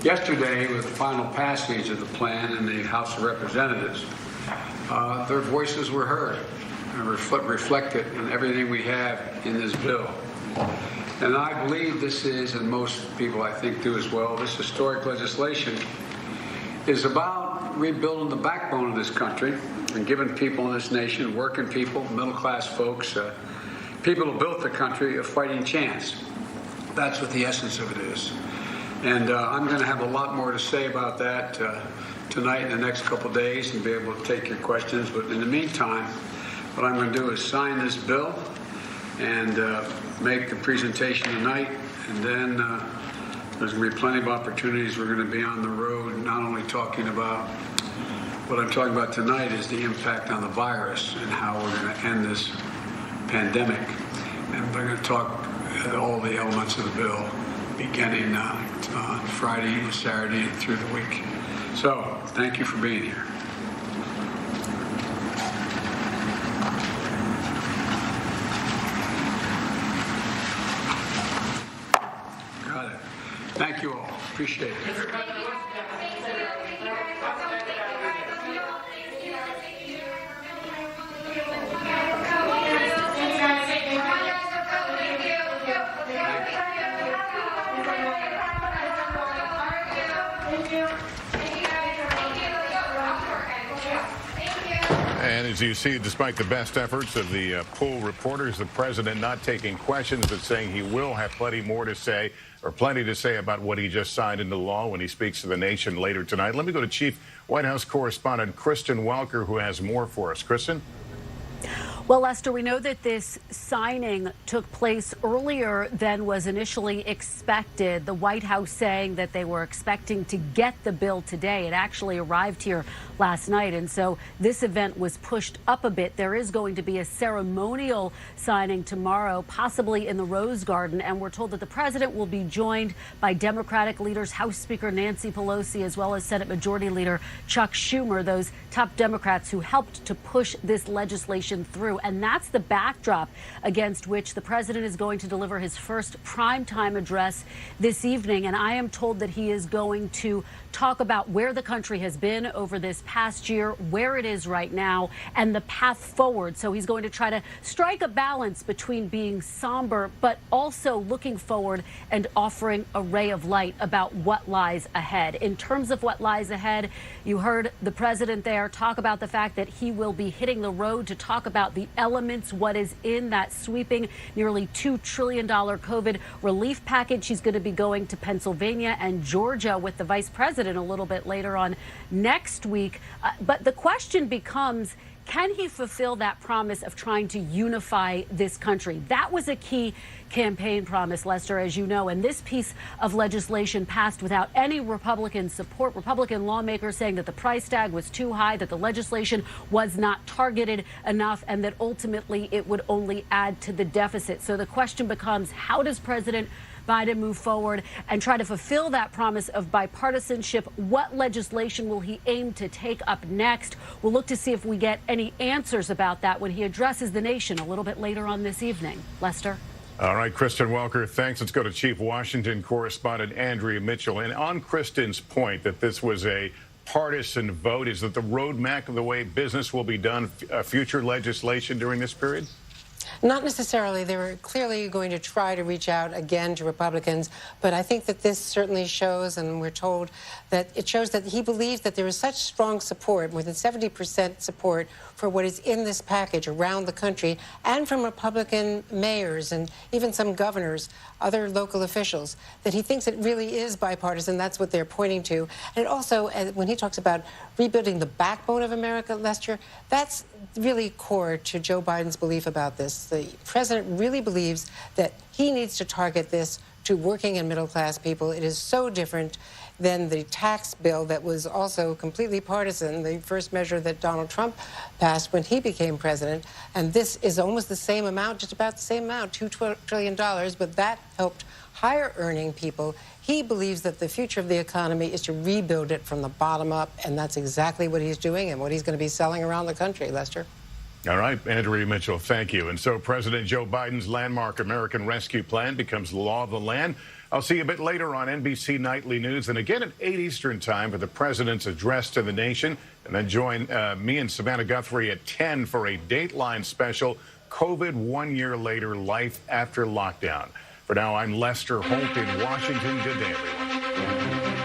Yesterday, with the final passage of the plan in the House of Representatives, their voices were heard and reflected in everything we have in this bill. And I believe this is, and most people I think do as well, this historic legislation is about rebuilding the backbone of this country and giving people in this nation, working people, middle-class folks, people who built the country, a fighting chance. That's what the essence of it is. And I'm going to have a lot more to say about that tonight and the next couple of days and be able to take your questions. But in the meantime, what I'm going to do is sign this bill and make the presentation tonight. And then there's going to be plenty of opportunities. We're going to be on the road not only talking about what I'm talking about tonight is the impact on the virus and how we're going to end this pandemic. And we're going to talk all the elements of the bill beginning on Friday, Saturday, and through the week. So, thank you for being here. Got it. Thank you all. Appreciate it. And as you see, despite the best efforts of the poll reporters, the president not taking questions, but saying he will have plenty more to say, or plenty to say about what he just signed into law when he speaks to the nation later tonight. Let me go to Chief White House correspondent Kristen Welker, who has more for us. Kristen? Well, Lester, we know that this signing took place earlier than was initially expected. The White House saying that they were expecting to get the bill today. It actually arrived here last night, and so this event was pushed up a bit. There is going to be a ceremonial signing tomorrow, possibly in the Rose Garden, and we're told that the president will be joined by Democratic leaders, House Speaker Nancy Pelosi, as well as Senate Majority Leader Chuck Schumer, those top Democrats who helped to push this legislation through. And that's the backdrop against which the president is going to deliver his first primetime address this evening. And I am told that he is going to talk about where the country has been over this past year, where it is right now, and the path forward. So he's going to try to strike a balance between being somber, but also looking forward and offering a ray of light about what lies ahead. In terms of what lies ahead, you heard the president there talk about the fact that he will be hitting the road to talk about the elements, what is in that sweeping nearly $2 trillion COVID relief package. He's going to be going to Pennsylvania and Georgia with the vice president a little bit later on next week. But the question becomes, can he fulfill that promise of trying to unify this country? That was a key campaign promise, Lester, as you know, and this piece of legislation passed without any Republican support. Republican lawmakers saying that the price tag was too high, that the legislation was not targeted enough, and that ultimately it would only add to the deficit. So the question becomes, how does President Biden move forward and try to fulfill that promise of bipartisanship? What legislation will he aim to take up next? We'll look to see if we get any answers about that when he addresses the nation a little bit later on this evening. Lester? All right, Kristen Welker, thanks. Let's go to Chief Washington correspondent Andrea Mitchell. And on Kristen's point that this was a partisan vote, is that the roadmap of the way business will be done, future legislation during this period? Not necessarily. They were clearly going to try to reach out again to Republicans, but I think that this certainly shows, and we're told that it shows that he believes that there is such strong support, more than 70% support for what is in this package around the country, and from Republican mayors and even some governors, other local officials, that he thinks it really is bipartisan. That's what they're pointing to. And it also, when he talks about rebuilding the backbone of America, Lester, that's really core to Joe Biden's belief about this. The president really believes that he needs to target this to working and middle-class people. It is so different than the tax bill that was also completely partisan, the first measure that Donald Trump passed when he became president. And this is almost the same amount, just about the same amount, $2 trillion, but that helped higher earning people. He believes that the future of the economy is to rebuild it from the bottom up, and that's exactly what he's doing and what he's going to be selling around the country, Lester. All right, Andrea Mitchell, thank you. And so President Joe Biden's landmark American Rescue Plan becomes the law of the land. I'll see you a bit later on NBC Nightly News and again at 8 Eastern Time for the president's address to the nation. And then join me and Savannah Guthrie at 10 for a Dateline special, COVID 1 year later, life after lockdown. For now, I'm Lester Holt in Washington. Good day, everyone.